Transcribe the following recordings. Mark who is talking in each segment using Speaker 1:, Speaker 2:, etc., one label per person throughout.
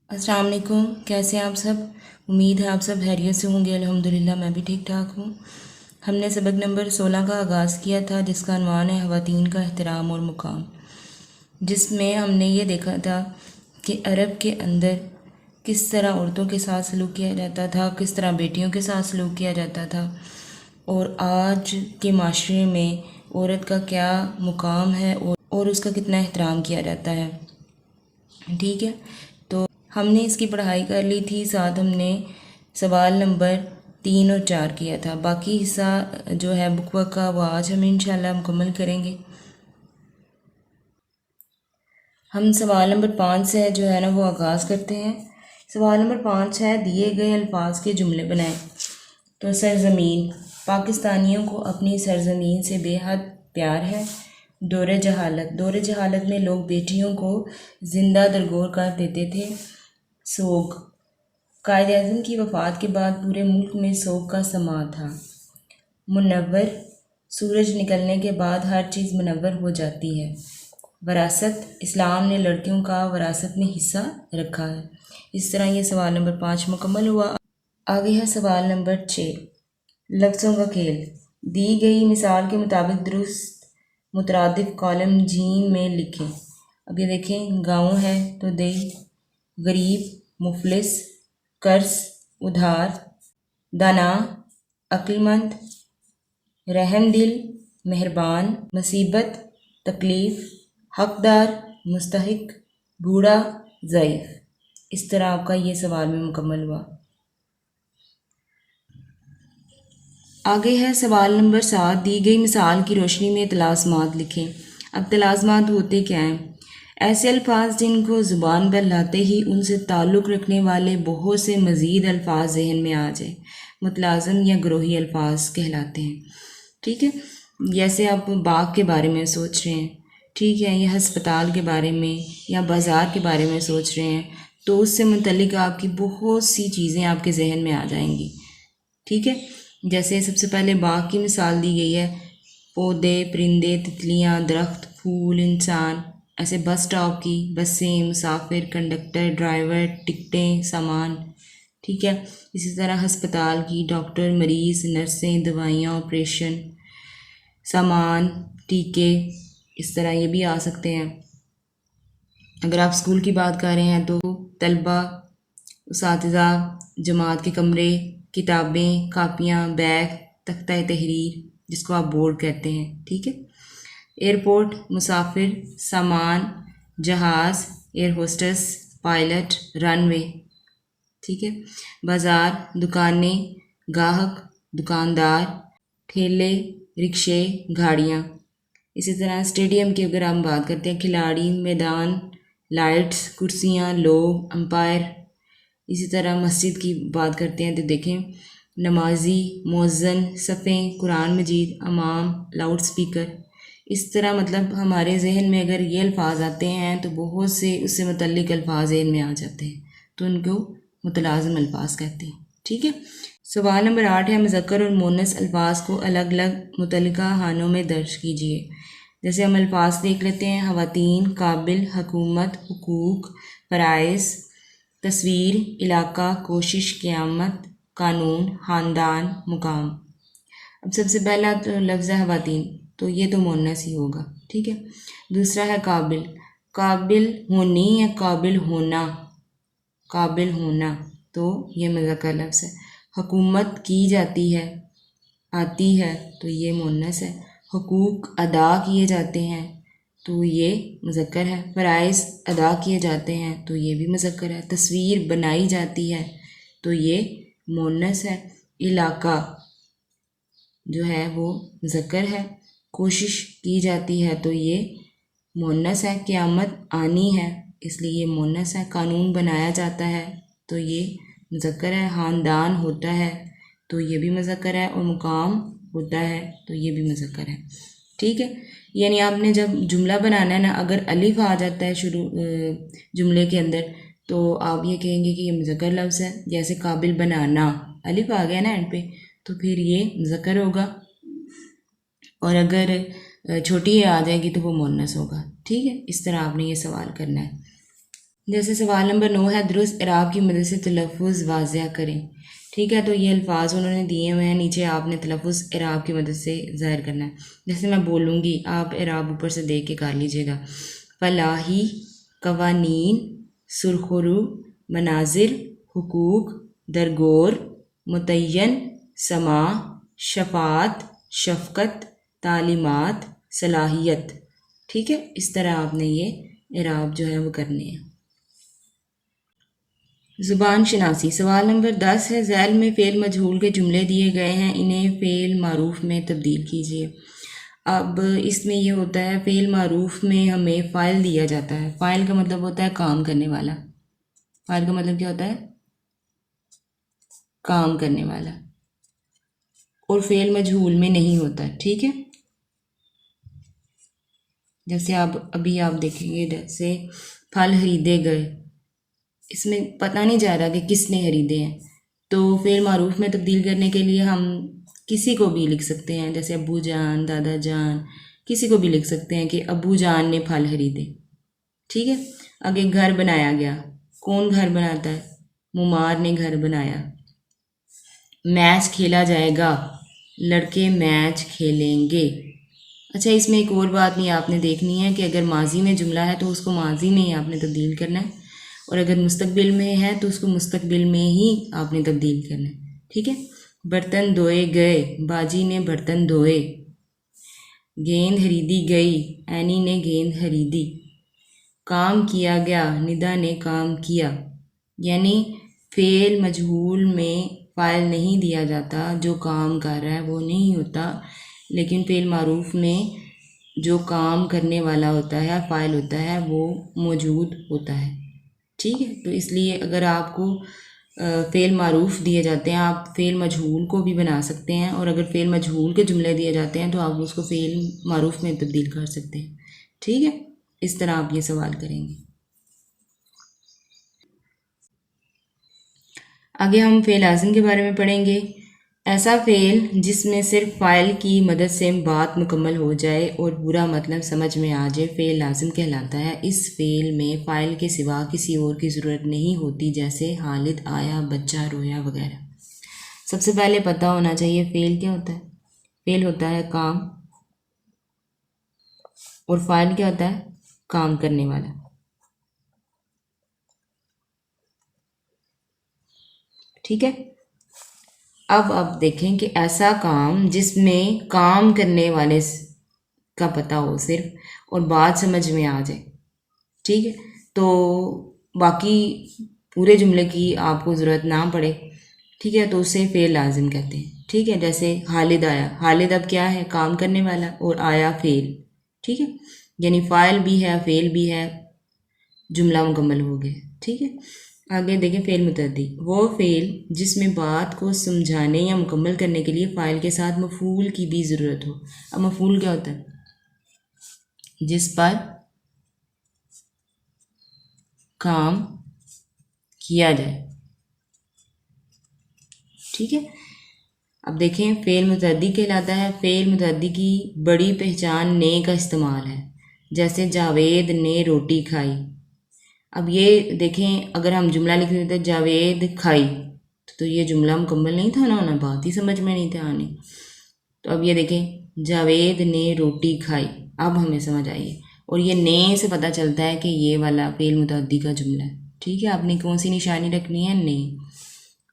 Speaker 1: अस्सलाम वालेकुम। कैसे हैं आप सब? उम्मीद है आप सब खैरियत से होंगे। अल्हम्दुलिल्लाह मैं भी ठीक ठाक हूँ। हमने सबक नंबर 16 का आगाज़ किया था जिसका अनवान है ख़वातीन का एहतराम और मुकाम, जिसमें हमने ये देखा था कि अरब के अंदर किस तरह औरतों के साथ सलूक किया जाता था, किस तरह बेटियों के साथ सलूक किया जाता था, और आज के माशरे में औरत का क्या मुकाम है और उसका कितना एहतराम किया जाता है। ठीक है, तो हमने इसकी पढ़ाई कर ली थी। साथ हमने सवाल नंबर 3 और 4 किया था। बाकी हिस्सा जो है बुक वर्क का वो आज हम इंशाल्लाह मुकम्मल करेंगे। हम सवाल नंबर 5 से जो है ना वो आगाज़ करते हैं। सवाल नंबर 5 है, दिए गए अल्फाज के जुमले बनाएं। तो सरज़मीन, पाकिस्तानियों को अपनी सरज़मीन से बेहद प्यार है। दौरे जहालत, दौरे जहालत में लोग बेटियों को ज़िंदा दरगोर कर देते थे। सोग, कायद-ए-आज़म की वफ़ात के बाद पूरे मुल्क में सोग का समा था। मुनव्वर, सूरज निकलने के बाद हर चीज़ मुनव्वर हो जाती है। वरासत, इस्लाम ने लड़कियों का वरासत में हिस्सा रखा है। इस तरह ये सवाल नंबर 5 मुकम्मल हुआ। आगे है सवाल नंबर 6, लफ्ज़ों का खेल। दी गई मिसाल के मुताबिक दुरुस्त मुतरादिफ कॉलम जीम में लिखें। अब ये देखें, गाँव है तो दे, गरीब, मुफलिस, कर्ज, उधार, दाना, अक्लमंद, रहमदिल, मेहरबान, मुसीबत, तकलीफ़, हकदार, मुस्तहिक, बूढ़ा, ज़ईफ़। इस तरह आपका ये सवाल में मुकम्मल हुआ। आगे है सवाल नंबर 7, दी गई मिसाल की रोशनी में तलाज़मात लिखें। अब तलाज़मात होते क्या हैं? ऐसे अल्फाज जिनको ज़ुबान पर लाते ही उनसे ताल्लुक़ रखने वाले बहुत से मज़ीद अल्फाज जहन में आ जाए, मुतलाज़म या ग्रोही अल्फाज कहलाते हैं। ठीक है, जैसे आप बाग के बारे में सोच रहे हैं, ठीक है, या हस्पताल के बारे में या बाज़ार के बारे में सोच रहे हैं, तो उससे मुतल्लिक़ आपकी बहुत सी चीज़ें आपके जहन में आ जाएंगी। ठीक है, जैसे सबसे पहले बाग की मिसाल दी गई है, पौधे, परिंदे, तितलियाँ, दरख्त, फूल, इंसान। ऐसे बस स्टॉप की, बसें, मुसाफिर, कंडक्टर, ड्राइवर, टिकटें, सामान। ठीक है, इसी तरह हस्पताल की, डॉक्टर, मरीज़, नर्सें, दवाइयाँ, ऑपरेशन, सामान, टीके। इस तरह ये भी आ सकते हैं। अगर आप स्कूल की बात कर रहे हैं तो तलबा, उसातिज़ा, जमात के कमरे, किताबें, कापियाँ, बैग, तख्ता तहरीर जिसको आप बोर्ड कहते हैं। ठीक है, एयरपोर्ट, मुसाफिर, सामान, जहाज़, एयर होस्टेस, पायलट, रनवे। ठीक है, बाज़ार, दुकानें, गाहक, दुकानदार, ठेले, रिक्शे, गाड़ियाँ। इसी तरह स्टेडियम की अगर हम बात करते हैं, खिलाड़ी, मैदान, लाइट्स, कुर्सियाँ, लोग, अंपायर। इसी तरह मस्जिद की बात करते हैं तो देखें, नमाजी, मुअज्जिन, सफ़ें, कुरान मजीद, इमाम, लाउड स्पीकर। इस तरह मतलब हमारे जहन में अगर ये अल्फाज आते हैं तो बहुत से उससे मुतल्लिक़ अल्फाज जहन में आ जाते हैं, तो उनको मुतलाज़िम अल्फाज कहते हैं। ठीक है, सवाल नंबर 8 है, मुज़क्कर और मुअन्नस अल्फाज को अलग अलग मुतल्लिक़ा खानों में दर्ज कीजिए। जैसे हम अल्फाज देख लेते हैं, ख़वातीन, काबिल, हुकूमत, हुकूक, फ़राइज़, तस्वीर, इलाका, कोशिश, क़यामत, कानून, ख़ानदान, मुकाम। अब सबसे पहला तो लफ्ज़ है ख़वातीन, तो ये तो मुअन्नस ही होगा। ठीक है, दूसरा है काबिल, काबिल होनी या काबिल होना, काबिल होना, तो ये मुज़क्कर लफ्ज़ है। हुकूमत की जाती है, आती है, तो ये मुअन्नस है। हुकूक अदा किए जाते हैं, तो ये मुज़क्कर है। फ़राइज़ अदा किए जाते हैं, तो ये भी मुज़क्कर है। तस्वीर बनाई जाती है, तो ये मुअन्नस है। इलाका जो है वो मुज़क्कर है। कोशिश की जाती है, तो ये मुअन्नस है। क़यामत आनी है, इसलिए ये मुअन्नस है। कानून बनाया जाता है, तो ये मुज़क्कर है। ख़ानदान होता है, तो ये भी मुज़क्कर है। और मुकाम होता है, तो ये भी मुज़क्कर है। ठीक है, यानी आपने जब जुमला बनाना है ना, अगर अलिफ आ जाता है शुरू जुमले के अंदर, तो आप ये कहेंगे कि ये मुज़क्कर लफ्ज़ है। जैसे काबिल बनाना, अलिफ आ गया ना एंड पे, तो फिर ये मुज़क्कर होगा। और अगर छोटी आ जाएगी तो वो मुअन्नस होगा। ठीक है, इस तरह आपने ये सवाल करना है। जैसे सवाल नंबर 9 है, दुरुस्त इराब की मदद से तलफ़ुज़ वाज़िया करें। ठीक है, तो ये अल्फाज उन्होंने दिए हुए हैं, नीचे आपने तलफ़ुज़ इराब की मदद से ज़ाहिर करना है। जैसे मैं बोलूँगी, आप इराब ऊपर से देख के कर लीजिएगा। फलाही, कवानीन, सुरखरू, मनाजिर, हुकूक, दरगोर, मुतय्यन, समा, शफ़ात, शफ़क़त, तालीमात, सलाहियत। ठीक है, इस तरह आपने ये इराब जो है वो करने हैं। ज़ुबान शनासी सवाल नंबर 10 है, ज़ैल में फ़ेल मजहूल के जुमले दिए गए हैं, इन्हें फ़ेल मारूफ में तब्दील कीजिए। अब इसमें ये होता है, फ़ेल मारूफ में हमें फ़ाइल दिया जाता है। फ़ाइल का मतलब होता है काम करने वाला। फ़ाइल का मतलब क्या होता है? काम करने वाला। और फ़ेल मजहूल में नहीं होता। ठीक है, जैसे आप अभी आप देखेंगे, जैसे फल खरीदे गए, इसमें पता नहीं जा रहा कि किसने खरीदे हैं, तो फ़ेल मारूफ में तब्दील करने के लिए हम किसी को भी लिख सकते हैं, जैसे अब्बू जान, दादा जान, किसी को भी लिख सकते हैं कि अब्बू जान ने फल खरीदे। ठीक है, आगे घर बनाया गया, कौन घर बनाता है? मुमार ने घर बनाया। मैच खेला जाएगा, लड़के मैच खेलेंगे। अच्छा, इसमें एक और बात नहीं आपने देखनी है कि अगर माजी में जुमला है तो उसको माजी में ही आपने तब्दील करना है, और अगर मुस्तकबिल में है तो उसको मुस्तकबिल में ही आपने तब्दील करना है। ठीक है, बर्तन धोए गए, बाजी ने बर्तन धोए। गेंद खरीदी गई, एनी ने गेंद खरीदी। काम किया गया, निदा ने काम किया। यानी फ़ेल मजहूल में फ़ाइल नहीं दिया जाता, जो काम कर रहा है वो नहीं होता, लेकिन फ़ेल मारूफ में जो काम करने वाला होता है, फ़ाइल होता है, वो मौजूद होता है। ठीक है, तो इसलिए अगर आपको फ़ेल मारूफ दिए जाते हैं, आप फ़ेल मजहूल को भी बना सकते हैं, और अगर फ़ेल मजहूल के जुमले दिए जाते हैं तो आप उसको फ़ेल मारूफ में तब्दील कर सकते हैं। ठीक है, इस तरह आप ये सवाल करेंगे। आगे हम फ़ेल लाज़िम के बारे में पढ़ेंगे। ऐसा फ़ेल जिसमें सिर्फ फ़ाइल की मदद से बात मुकम्मल हो जाए और पूरा मतलब समझ में आ जाए, फ़ेल लाज़िम कहलाता है। इस फ़ेल में फ़ाइल के सिवा किसी और की ज़रूरत नहीं होती, जैसे हालिद आया, बच्चा रोया वगैरह। सबसे पहले पता होना चाहिए फ़ेल क्या होता है। फ़ेल होता है काम, और फ़ाइल क्या होता है? काम करने वाला। ठीक है, अब आप देखें कि ऐसा काम जिसमें काम करने वाले का पता हो सिर्फ, और बात समझ में आ जाए। ठीक है, तो बाकी पूरे जुमले की आपको ज़रूरत ना पड़े। ठीक है, तो उसे फ़ेल लाजिम कहते हैं। ठीक है, जैसे हालिद आया, हालिद अब क्या है? काम करने वाला, और आया फ़ेल। ठीक है, यानी फ़ाइल भी है, फ़ेल भी है, जुमला मुकम्मल हो गया। ठीक है, आगे देखें फ़ेल मुतअद्दी, वो फ़ेल जिसमें बात को समझाने या मुकम्मल करने के लिए फ़ाइल के साथ मफ़ूल की भी ज़रूरत हो। अब मफ़ूल क्या होता है? जिस पर काम किया जाए। ठीक है, अब देखें फ़ेल मुतअद्दी कहलाता है। फ़ेल मुतअद्दी की बड़ी पहचान ने का इस्तेमाल है, जैसे जावेद ने रोटी खाई। अब ये देखें, अगर हम जुमला लिख देते जावेद खाई, तो ये जुमला मुकम्मल नहीं था ना होना, बात ही समझ में नहीं था आनी। तो अब ये देखें, जावेद ने रोटी खाई, अब हमें समझ आई है, और ये ने से पता चलता है कि ये वाला फ़ेल मुतअद्दी का जुमला है। ठीक है, आपने कौन सी निशानी रखनी है? ने।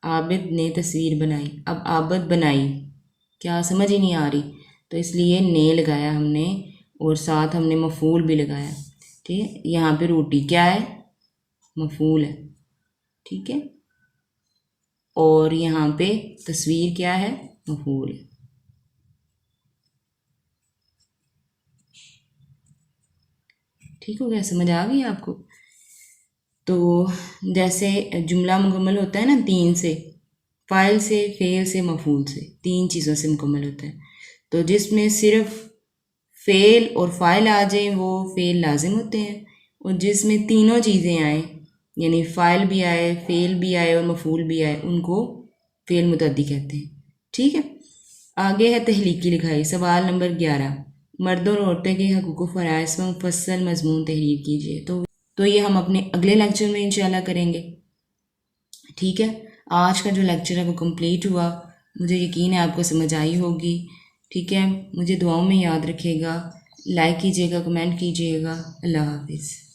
Speaker 1: आबिद ने तस्वीर बनाई, अब आबिद बनाई क्या समझ ही नहीं आ रही, तो इसलिए ने लगाया हमने, और साथ हमने मफूल भी लगाया। ठीक है, यहाँ पे रोटी क्या है? मफूल है। ठीक है, और यहाँ पे तस्वीर क्या है? मफूल है। ठीक हो गया, समझ आ गई आपको? तो जैसे जुमला मुकम्मल होता है ना तीन से, फ़ाइल से, फ़ेल से, मफूल से, तीन चीज़ों से मुकम्मल होता है। तो जिसमें सिर्फ फ़ेल और फ़ाइल आ जाए वो फ़ेल लाजिम होते हैं, और जिसमें तीनों चीज़ें आए, यानी फ़ाइल भी आए, फ़ेल भी आए और मफूल भी आए, उनको फ़ेल मुतअद्दी कहते हैं। ठीक है, आगे है तहरीकी लिखाई। सवाल नंबर 11, मर्द और औरतें के हकूक़ व फ़राइज़ पर मुफस्सल मज़मून तहरीर कीजिए। तो तो ये हम अपने अगले लेक्चर में इंशाल्लाह करेंगे। ठीक है, आज का जो लेक्चर है वो कंप्लीट हुआ। मुझे यकीन है आपको समझ आई होगी। ठीक है, मुझे दुआओं में याद रखिएगा, लाइक कीजिएगा, कमेंट कीजिएगा। अल्लाह हाफिज़।